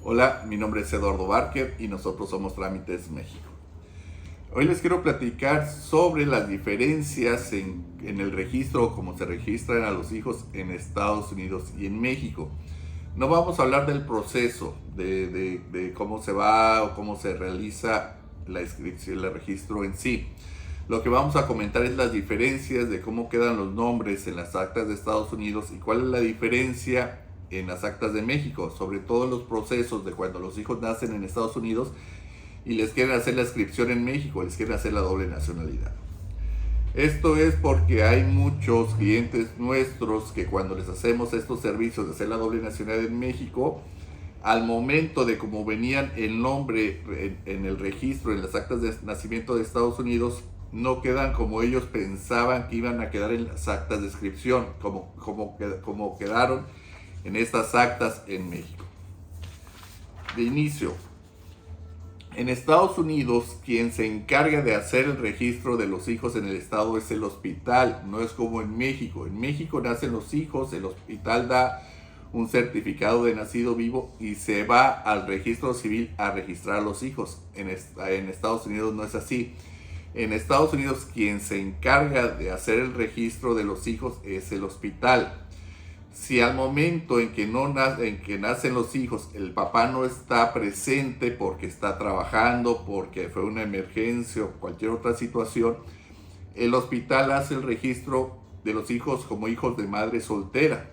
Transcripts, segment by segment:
Hola, mi nombre es Eduardo Barker y nosotros somos Trámites México. Hoy les quiero platicar sobre las diferencias en el registro, cómo se registran a los hijos en Estados Unidos y en México. No vamos a hablar del proceso, de cómo se va o cómo se realiza la inscripción, el registro en sí. Lo que vamos a comentar es las diferencias de cómo quedan los nombres en las actas de Estados Unidos y cuál es la diferencia en las actas de México, sobre todo en los procesos de cuando los hijos nacen en Estados Unidos y les quieren hacer la inscripción en México, les quieren hacer la doble nacionalidad. Esto es porque hay muchos clientes nuestros que cuando les hacemos estos servicios de hacer la doble nacionalidad en México, al momento de cómo venían el nombre en el registro, en las actas de nacimiento de Estados Unidos, no quedan como ellos pensaban que iban a quedar en las actas de inscripción, como quedaron en estas actas en México. De inicio, en Estados Unidos, quien se encarga de hacer el registro de los hijos en el estado es el hospital, no es como en México. En México nacen los hijos, el hospital da un certificado de nacido vivo y se va al registro civil a registrar a los hijos. En Estados Unidos no es así. En Estados Unidos, quien se encarga de hacer el registro de los hijos es el hospital. Si al momento en que nacen los hijos, el papá no está presente porque está trabajando, porque fue una emergencia o cualquier otra situación, el hospital hace el registro de los hijos como hijos de madre soltera.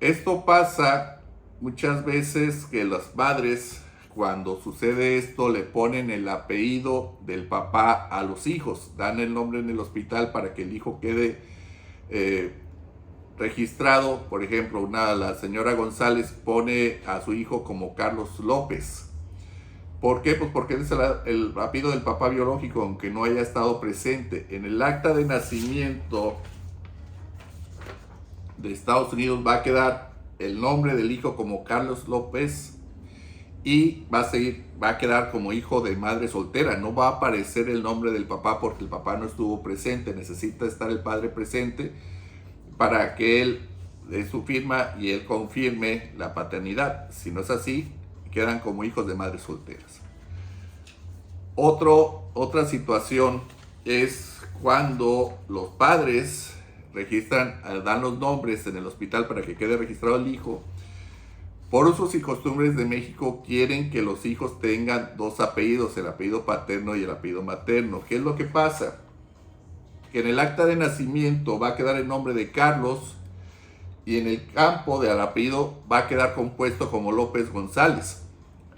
Esto pasa muchas veces que las madres, cuando sucede esto, le ponen el apellido del papá a los hijos, dan el nombre en el hospital para que el hijo quede registrado. Por ejemplo, la señora González pone a su hijo como Carlos López. ¿Por qué? Pues porque es el apellido del papá biológico, aunque no haya estado presente. En el acta de nacimiento de Estados Unidos va a quedar el nombre del hijo como Carlos López y va a quedar como hijo de madre soltera. No va a aparecer el nombre del papá porque el papá no estuvo presente. Necesita estar el padre presente para que él dé su firma y él confirme la paternidad. Si no es así, quedan como hijos de madres solteras. Otra situación es cuando los padres dan los nombres en el hospital para que quede registrado el hijo. Por usos y costumbres de México quieren que los hijos tengan dos apellidos, el apellido paterno y el apellido materno. ¿Qué es lo que pasa? Que en el acta de nacimiento va a quedar el nombre de Carlos y en el campo del apellido va a quedar compuesto como López González.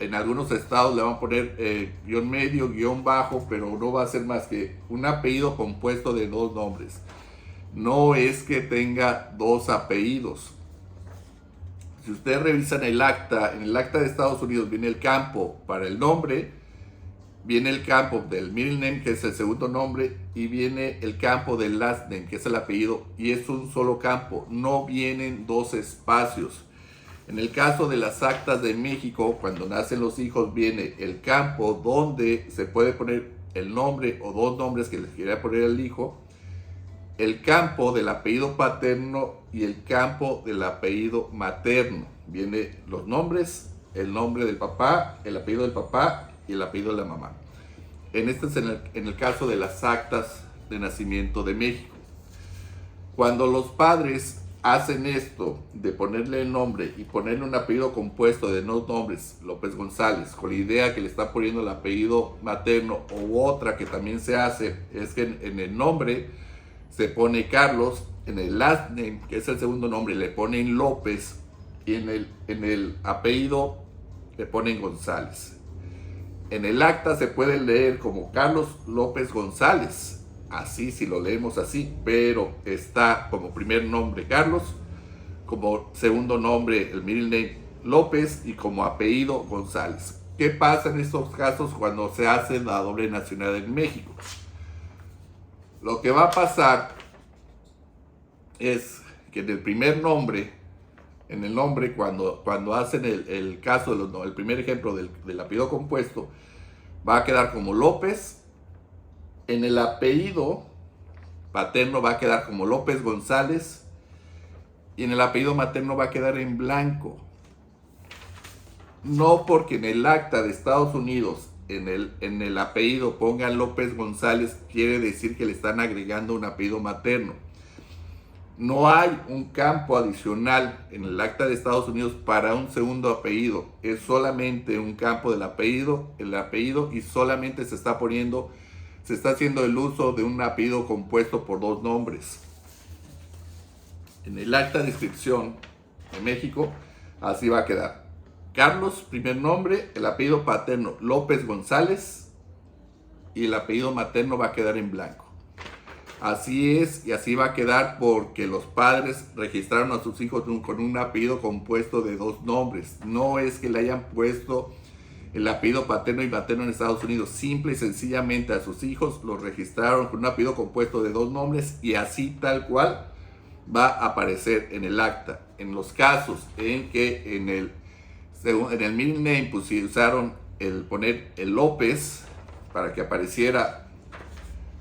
En algunos estados le van a poner guión medio, guión bajo, pero no va a ser más que un apellido compuesto de dos nombres. No es que tenga dos apellidos. Si ustedes revisan en el acta de Estados Unidos viene el campo para el nombre, viene el campo del middle name, que es el segundo nombre, y viene el campo del last name, que es el apellido, y es un solo campo, no vienen dos espacios. En el caso de las actas de México, cuando nacen los hijos, viene el campo donde se puede poner el nombre o dos nombres que les quiera poner al hijo, el campo del apellido paterno y el campo del apellido materno. Vienen los nombres, el nombre del papá, el apellido del papá y el apellido de la mamá. Este es en el caso de las actas de nacimiento de México. Cuando los padres hacen esto de ponerle el nombre y ponerle un apellido compuesto de dos nombres, López González, con la idea que le está poniendo el apellido materno, o otra que también se hace, es que en el nombre se pone Carlos, en el last name, que es el segundo nombre, le ponen López y en el apellido le ponen González. En el acta se puede leer como Carlos López González, así si lo leemos así, pero está como primer nombre Carlos, como segundo nombre el middle name López y como apellido González. ¿Qué pasa en estos casos cuando se hace la doble nacionalidad en México? Lo que va a pasar es que en el primer nombre, cuando hacen el caso, el primer ejemplo del apellido compuesto, va a quedar como López. En el apellido paterno va a quedar como López González y en el apellido materno va a quedar en blanco. no porque en el acta de Estados Unidos en el apellido pongan López González, quiere decir que le están agregando un apellido materno. No hay un campo adicional en el acta de Estados Unidos para un segundo apellido. Es solamente un campo del apellido, el apellido, y solamente se está haciendo el uso de un apellido compuesto por dos nombres. En el acta de inscripción de México, así va a quedar. Carlos, primer nombre, el apellido paterno López González, y el apellido materno va a quedar en blanco. Así es, y así va a quedar porque los padres registraron a sus hijos con un apellido compuesto de dos nombres. No es que le hayan puesto el apellido paterno y materno en Estados Unidos. Simple y sencillamente a sus hijos los registraron con un apellido compuesto de dos nombres, y así tal cual va a aparecer en el acta. En los casos en que en el middle name pues usaron el poner el López para que apareciera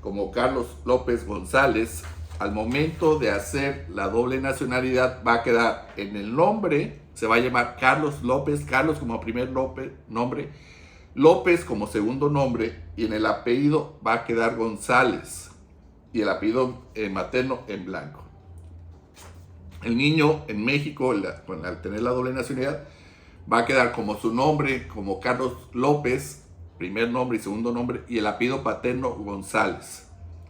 como Carlos López González, al momento de hacer la doble nacionalidad va a quedar en el nombre, se va a llamar Carlos López, Carlos como primer nombre, López como segundo nombre, y en el apellido va a quedar González y el apellido materno en blanco. El niño en México, al tener la doble nacionalidad, va a quedar como su nombre, como Carlos López, primer nombre y segundo nombre, y el apellido paterno González.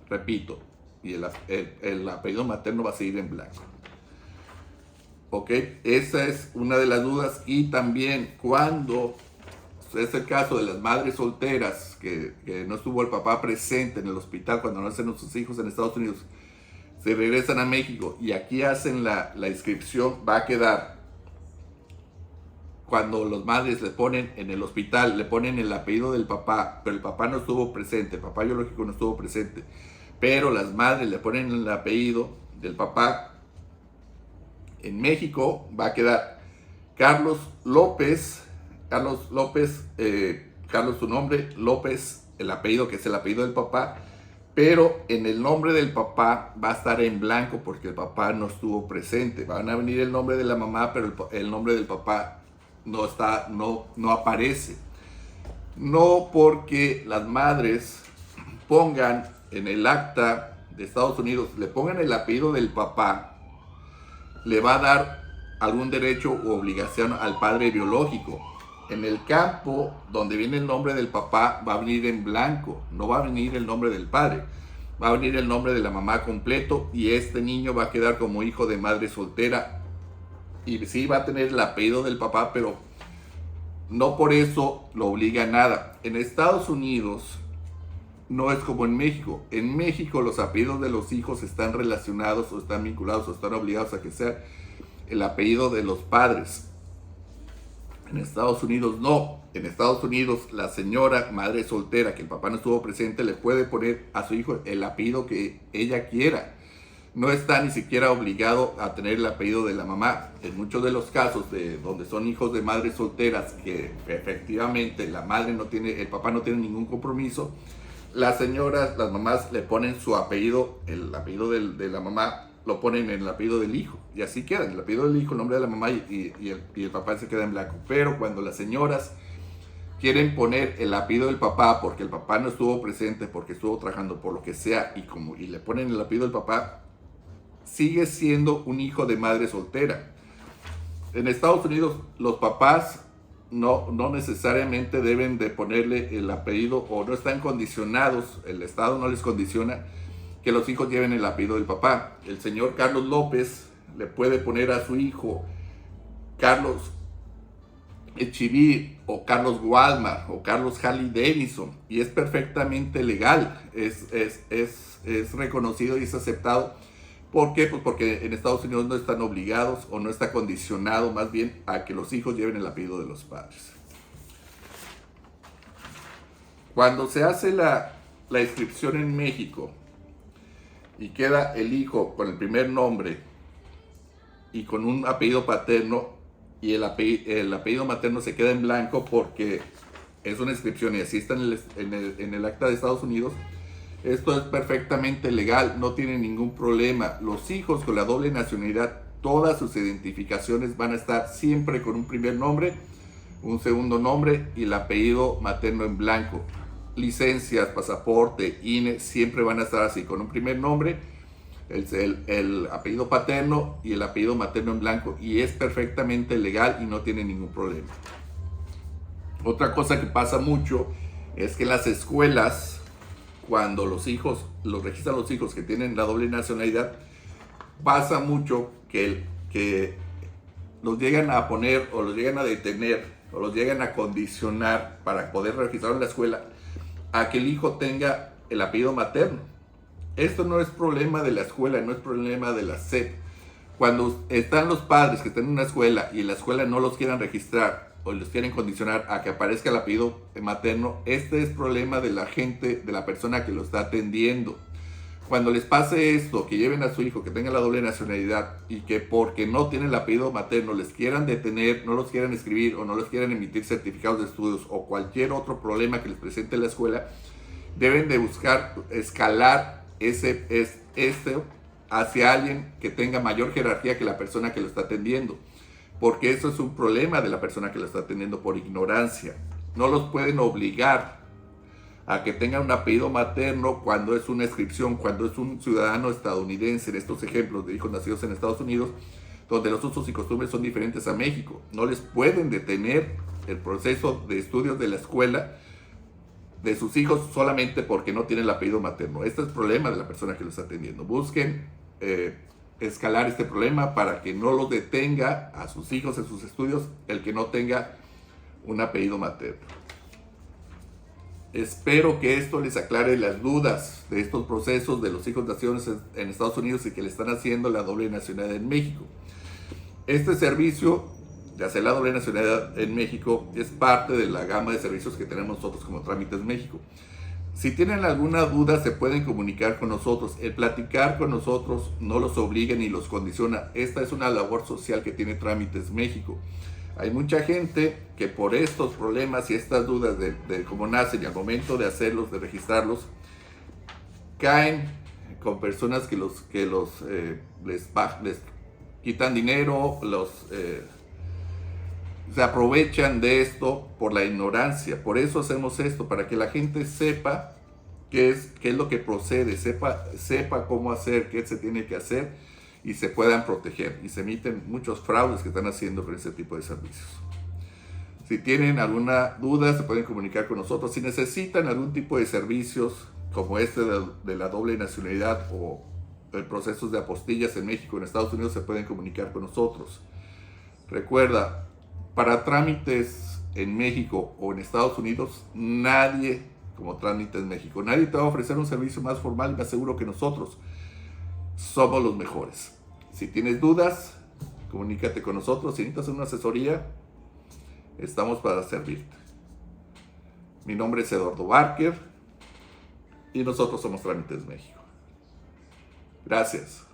Repito, y el apellido materno va a seguir en blanco. Ok, esa es una de las dudas. Y también cuando es el caso de las madres solteras que no estuvo el papá presente en el hospital cuando nacen sus hijos en Estados Unidos, se regresan a México y aquí hacen la inscripción, va a quedar, cuando las madres le ponen en el hospital, le ponen el apellido del papá, pero el papá no estuvo presente, el papá biológico no estuvo presente, pero las madres le ponen el apellido del papá, en México va a quedar Carlos López, Carlos su nombre, López, el apellido que es el apellido del papá, pero en el nombre del papá va a estar en blanco porque el papá no estuvo presente. Van a venir el nombre de la mamá, pero el nombre del papá no aparece. No porque las madres pongan en el acta de Estados Unidos, le pongan el apellido del papá, le va a dar algún derecho u obligación al padre biológico. En el campo donde viene el nombre del papá va a venir en blanco, no va a venir el nombre del padre, va a venir el nombre de la mamá completo, y este niño va a quedar como hijo de madre soltera. Y sí va a tener el apellido del papá, pero no por eso lo obliga a nada. En Estados Unidos no es como en México. En México los apellidos de los hijos están relacionados o están vinculados o están obligados a que sea el apellido de los padres. En Estados Unidos no. En Estados Unidos la señora madre soltera que el papá no estuvo presente le puede poner a su hijo el apellido que ella quiera. No está ni siquiera obligado a tener el apellido de la mamá. En muchos de los casos de donde son hijos de madres solteras que efectivamente el papá no tiene ningún compromiso, las señoras, las mamás le ponen su apellido, el apellido de la mamá, lo ponen en el apellido del hijo, y así queda, en el apellido del hijo, el nombre de la mamá, y el papá se queda en blanco. Pero cuando las señoras quieren poner el apellido del papá porque el papá no estuvo presente, porque estuvo trabajando, por lo que sea, y le ponen el apellido del papá, sigue siendo un hijo de madre soltera. En Estados Unidos los papás no necesariamente deben de ponerle el apellido, o no están condicionados, el Estado no les condiciona que los hijos lleven el apellido del papá. El señor Carlos López le puede poner a su hijo Carlos Echeví, o Carlos Walmart, o Carlos Harley Davidson, y es perfectamente legal, es reconocido y es aceptado. ¿Por qué? Pues porque en Estados Unidos no están obligados, o no está condicionado más bien, a que los hijos lleven el apellido de los padres. Cuando se hace la inscripción en México y queda el hijo con el primer nombre y con un apellido paterno, y el apellido materno se queda en blanco porque es una inscripción y así está en el acta de Estados Unidos, esto es perfectamente legal, no tiene ningún problema. Los hijos con la doble nacionalidad, todas sus identificaciones van a estar siempre con un primer nombre un segundo nombre y el apellido materno en blanco. Licencias, pasaporte, INE, siempre van a estar así, con un primer nombre, el apellido paterno y el apellido materno en blanco, y es perfectamente legal y no tiene ningún problema. Otra cosa que pasa mucho es que en las escuelas, cuando los registran los hijos que tienen la doble nacionalidad, pasa mucho que los llegan a poner o los llegan a detener o los llegan a condicionar para poder registrar en la escuela a que el hijo tenga el apellido materno. Esto no es problema de la escuela, no es problema de la SEP. Cuando están los padres que están en una escuela y en la escuela no los quieran registrar o los quieren condicionar a que aparezca el apellido materno, este es problema de la gente, de la persona que lo está atendiendo. Cuando les pase esto, que lleven a su hijo que tenga la doble nacionalidad y que porque no tienen el apellido materno les quieran detener, no los quieran escribir o no les quieran emitir certificados de estudios o cualquier otro problema que les presente la escuela, deben de buscar escalar esto hacia alguien que tenga mayor jerarquía que la persona que lo está atendiendo, porque eso es un problema de la persona que lo está atendiendo por ignorancia. No los pueden obligar a que tengan un apellido materno cuando es una inscripción, cuando es un ciudadano estadounidense, en estos ejemplos de hijos nacidos en Estados Unidos, donde los usos y costumbres son diferentes a México. No les pueden detener el proceso de estudios de la escuela de sus hijos solamente porque no tienen el apellido materno. Este es el problema de la persona que los está atendiendo. Busquen escalar este problema para que no los detenga a sus hijos en sus estudios el que no tenga un apellido materno. Espero que esto les aclare las dudas de estos procesos de los hijos nacidos en Estados Unidos y que le están haciendo la doble nacionalidad en México. Este servicio de hacer la doble nacionalidad en México es parte de la gama de servicios que tenemos nosotros como Trámites México. Si tienen alguna duda se pueden comunicar con nosotros. El platicar con nosotros no los obliga ni los condiciona. Esta es una labor social que tiene Trámites México. Hay mucha gente que por estos problemas y estas dudas de cómo nacen y al momento de hacerlos, de registrarlos, caen con personas que les quitan dinero, se aprovechan de esto por la ignorancia. Por eso hacemos esto, para que la gente sepa qué es lo que procede, sepa cómo hacer, qué se tiene que hacer y se puedan proteger. Y se emiten muchos fraudes que están haciendo con ese tipo de servicios. Si tienen alguna duda, se pueden comunicar con nosotros. Si necesitan algún tipo de servicios como este de la doble nacionalidad o el procesos de apostillas en México, en Estados Unidos, se pueden comunicar con nosotros. Recuerda, para trámites en México o en Estados Unidos, nadie como Trámites México, nadie te va a ofrecer un servicio más formal y más seguro que nosotros. Somos los mejores. Si tienes dudas, comunícate con nosotros. Si necesitas una asesoría, estamos para servirte. Mi nombre es Eduardo Barker y nosotros somos Trámites México. Gracias.